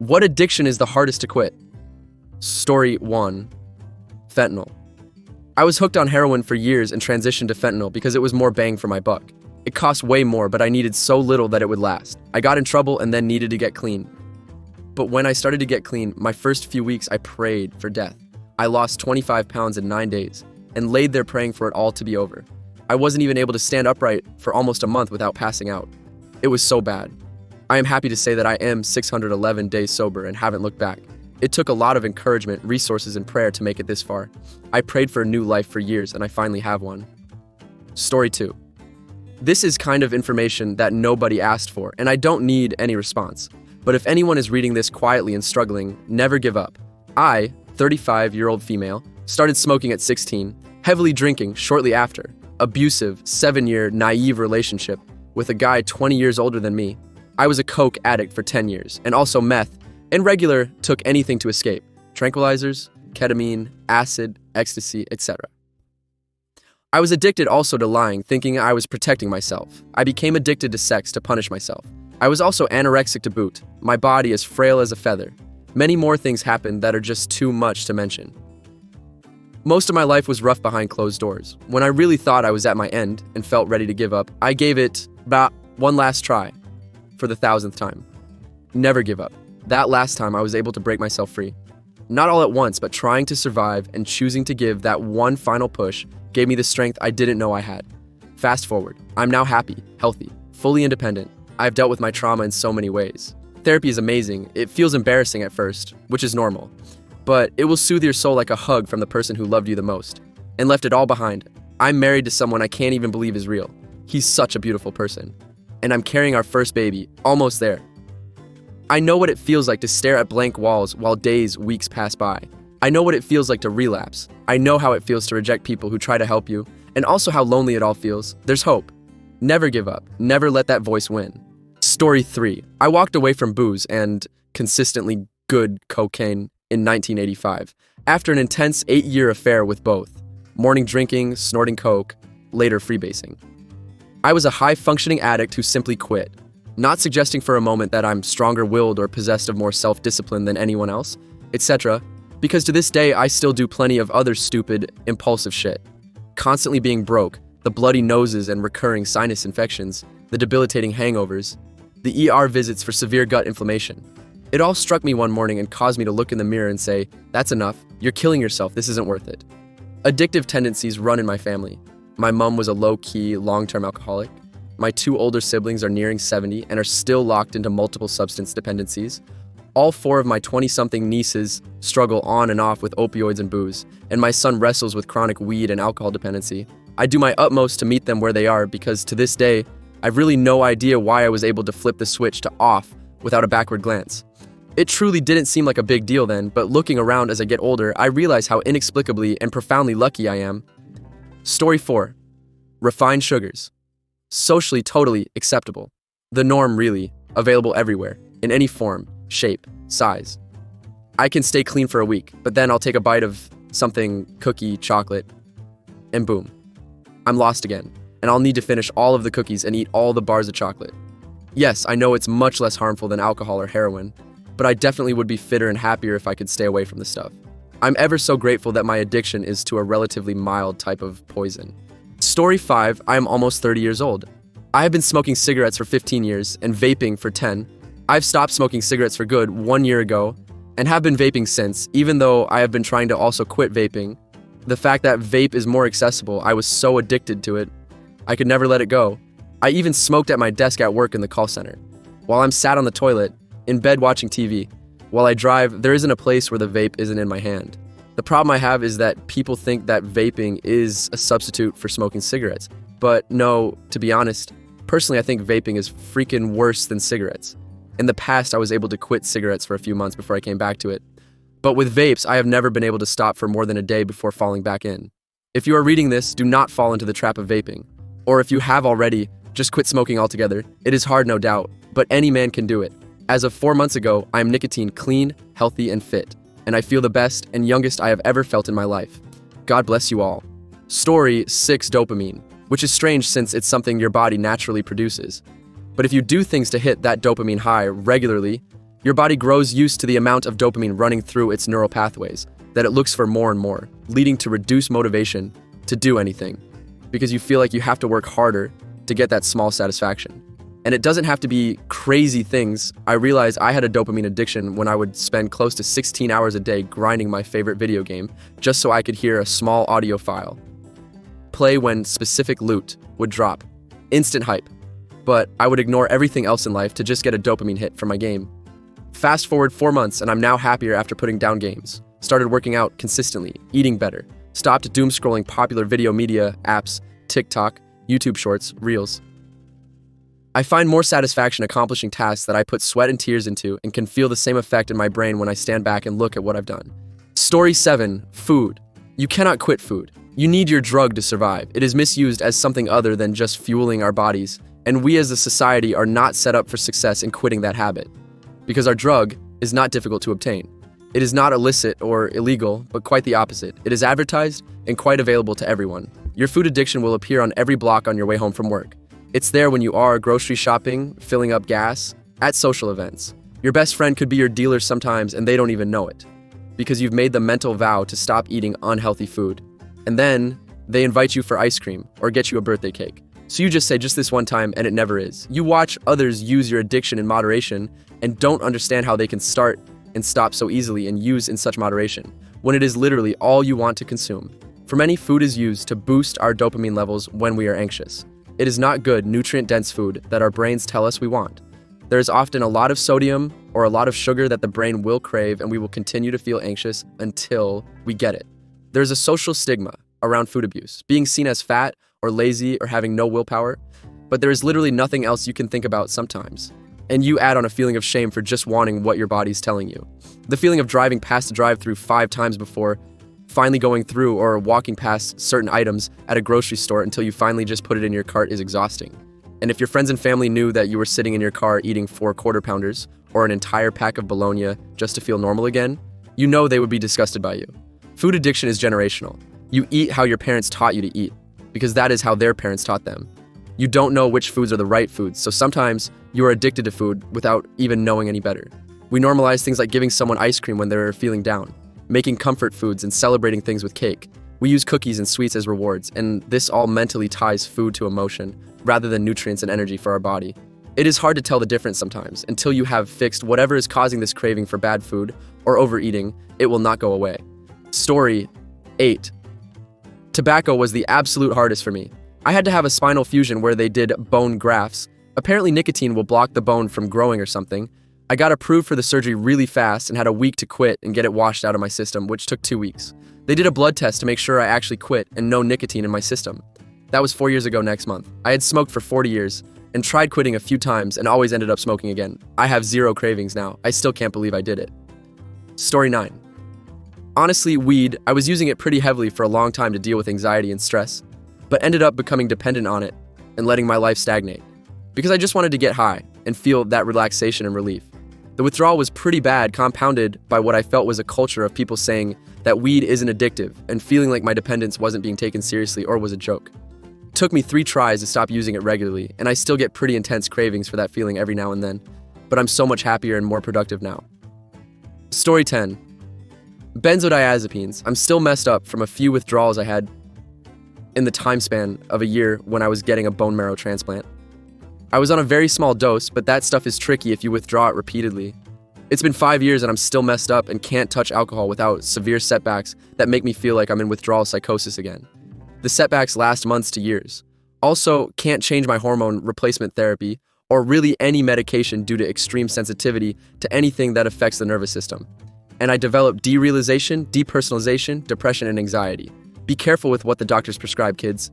What addiction is the hardest to quit? Story 1. Fentanyl. I was hooked on heroin for years and transitioned to fentanyl because it was more bang for my buck. It cost way more, but I needed so little that it would last. I got in trouble and then needed to get clean. But when I started to get clean, my first few weeks I prayed for death. I lost 25 pounds in 9 days and laid there praying for it all to be over. I wasn't even able to stand upright for almost a month without passing out. It was so bad. I am happy to say that I am 611 days sober and haven't looked back. It took a lot of encouragement, resources, and prayer to make it this far. I prayed for a new life for years, and I finally have one. Story 2. This is kind of information that nobody asked for, and I don't need any response. But if anyone is reading this quietly and struggling, never give up. I, 35-year-old female, started smoking at 16, heavily drinking shortly after, abusive, 7-year, naive relationship with a guy 20 years older than me. I was a coke addict for 10 years, and also meth, and regular took anything to escape. Tranquilizers, ketamine, acid, ecstasy, etc. I was addicted also to lying, thinking I was protecting myself. I became addicted to sex to punish myself. I was also anorexic to boot. My body is frail as a feather. Many more things happened that are just too much to mention. Most of my life was rough behind closed doors. When I really thought I was at my end and felt ready to give up, I gave it about one last try. For the 1,000th time. Never give up. That last time I was able to break myself free. Not all at once, but trying to survive and choosing to give that one final push gave me the strength I didn't know I had. Fast forward, I'm now happy, healthy, fully independent. I've dealt with my trauma in so many ways. Therapy is amazing. It feels embarrassing at first, which is normal. But it will soothe your soul like a hug from the person who loved you the most and left it all behind. I'm married to someone I can't even believe is real. He's such a beautiful person. And I'm carrying our first baby, almost there. I know what it feels like to stare at blank walls while days, weeks pass by. I know what it feels like to relapse. I know how it feels to reject people who try to help you, and also how lonely it all feels. There's hope. Never give up. Never let that voice win. Story 3. I walked away from booze and consistently good cocaine in 1985, after an intense 8-year affair with both. Morning drinking, snorting coke, later freebasing. I was a high-functioning addict who simply quit, not suggesting for a moment that I'm stronger-willed or possessed of more self-discipline than anyone else, etc., because to this day I still do plenty of other stupid, impulsive shit. Constantly being broke, the bloody noses and recurring sinus infections, the debilitating hangovers, the ER visits for severe gut inflammation. It all struck me one morning and caused me to look in the mirror and say, "That's enough, you're killing yourself, this isn't worth it." Addictive tendencies run in my family. My mom was a low-key, long-term alcoholic. My 2 older siblings are nearing 70 and are still locked into multiple substance dependencies. All 4 of my 20-something nieces struggle on and off with opioids and booze, and my son wrestles with chronic weed and alcohol dependency. I do my utmost to meet them where they are because to this day, I've really no idea why I was able to flip the switch to off without a backward glance. It truly didn't seem like a big deal then, but looking around as I get older, I realize how inexplicably and profoundly lucky I am. Story 4. Refined sugars. Socially totally acceptable. The norm really, available everywhere, in any form, shape, size. I can stay clean for a week, but then I'll take a bite of something cookie, chocolate, and boom. I'm lost again, and I'll need to finish all of the cookies and eat all the bars of chocolate. Yes, I know it's much less harmful than alcohol or heroin, but I definitely would be fitter and happier if I could stay away from this stuff. I'm ever so grateful that my addiction is to a relatively mild type of poison. Story 5. I am almost 30 years old. I have been smoking cigarettes for 15 years and vaping for 10. I've stopped smoking cigarettes for good 1 year ago and have been vaping since, even though I have been trying to also quit vaping. The fact that vape is more accessible, I was so addicted to it, I could never let it go. I even smoked at my desk at work in the call center. While I'm sat on the toilet, in bed watching TV. While I drive, there isn't a place where the vape isn't in my hand. The problem I have is that people think that vaping is a substitute for smoking cigarettes. But no, to be honest, personally I think vaping is freaking worse than cigarettes. In the past, I was able to quit cigarettes for a few months before I came back to it. But with vapes, I have never been able to stop for more than a day before falling back in. If you are reading this, do not fall into the trap of vaping. Or if you have already, just quit smoking altogether. It is hard, no doubt, but any man can do it. As of 4 months ago, I am nicotine clean, healthy, and fit, and I feel the best and youngest I have ever felt in my life. God bless you all. Story 6. Dopamine, which is strange since it's something your body naturally produces. But if you do things to hit that dopamine high regularly, Your body grows used to the amount of dopamine running through its neural pathways that it looks for more and more, leading to reduced motivation to do anything because you feel like you have to work harder to get that small satisfaction. And it doesn't have to be crazy things. I realized I had a dopamine addiction when I would spend close to 16 hours a day grinding my favorite video game just so I could hear a small audio file play when specific loot would drop. Instant hype. But I would ignore everything else in life to just get a dopamine hit from my game. Fast forward 4 months and I'm now happier after putting down games. Started working out consistently, eating better. Stopped doom scrolling popular video media apps, TikTok, YouTube Shorts, Reels. I find more satisfaction accomplishing tasks that I put sweat and tears into and can feel the same effect in my brain when I stand back and look at what I've done. Story 7. Food. You cannot quit food. You need your drug to survive. It is misused as something other than just fueling our bodies, and we as a society are not set up for success in quitting that habit. Because our drug is not difficult to obtain. It is not illicit or illegal, but quite the opposite. It is advertised and quite available to everyone. Your food addiction will appear on every block on your way home from work. It's there when you are grocery shopping, filling up gas, at social events. Your best friend could be your dealer sometimes and they don't even know it, because you've made the mental vow to stop eating unhealthy food. And then they invite you for ice cream or get you a birthday cake. So you just say just this one time and it never is. You watch others use your addiction in moderation and don't understand how they can start and stop so easily and use in such moderation, when it is literally all you want to consume. For many, food is used to boost our dopamine levels when we are anxious. It is not good, nutrient-dense food that our brains tell us we want. There is often a lot of sodium or a lot of sugar that the brain will crave, and we will continue to feel anxious until we get it. There is a social stigma around food abuse, being seen as fat or lazy or having no willpower, but there is literally nothing else you can think about sometimes. And you add on a feeling of shame for just wanting what your body's telling you. The feeling of driving past the drive-thru 5 times before finally going through, or walking past certain items at a grocery store until you finally just put it in your cart, is exhausting. And if your friends and family knew that you were sitting in your car eating 4 quarter pounders or an entire pack of bologna just to feel normal again, you know they would be disgusted by you. Food addiction is generational. You eat how your parents taught you to eat, because that is how their parents taught them. You don't know which foods are the right foods, so sometimes you are addicted to food without even knowing any better. We normalize things like giving someone ice cream when they're feeling down, making comfort foods and celebrating things with cake. We use cookies and sweets as rewards, and this all mentally ties food to emotion rather than nutrients and energy for our body. It is hard to tell the difference sometimes. Until you have fixed whatever is causing this craving for bad food or overeating, it will not go away. Story 8. Tobacco was the absolute hardest for me. I had to have a spinal fusion where they did bone grafts. Apparently nicotine will block the bone from growing or something. I got approved for the surgery really fast and had a week to quit and get it washed out of my system, which took 2 weeks. They did a blood test to make sure I actually quit and no nicotine in my system. That was 4 years ago next month. I had smoked for 40 years and tried quitting a few times and always ended up smoking again. I have 0 cravings now. I still can't believe I did it. Story 9. Honestly, weed, I was using it pretty heavily for a long time to deal with anxiety and stress, but ended up becoming dependent on it and letting my life stagnate, because I just wanted to get high and feel that relaxation and relief. The withdrawal was pretty bad, compounded by what I felt was a culture of people saying that weed isn't addictive and feeling like my dependence wasn't being taken seriously or was a joke. It took me 3 tries to stop using it regularly, and I still get pretty intense cravings for that feeling every now and then, but I'm so much happier and more productive now. Story 10. Benzodiazepines. I'm still messed up from a few withdrawals I had in the time span of a year when I was getting a bone marrow transplant. I was on a very small dose, but that stuff is tricky if you withdraw it repeatedly. It's been 5 years and I'm still messed up and can't touch alcohol without severe setbacks that make me feel like I'm in withdrawal psychosis again. The setbacks last months to years. Also, can't change my hormone replacement therapy or really any medication due to extreme sensitivity to anything that affects the nervous system. And I developed derealization, depersonalization, depression, and anxiety. Be careful with what the doctors prescribe, kids.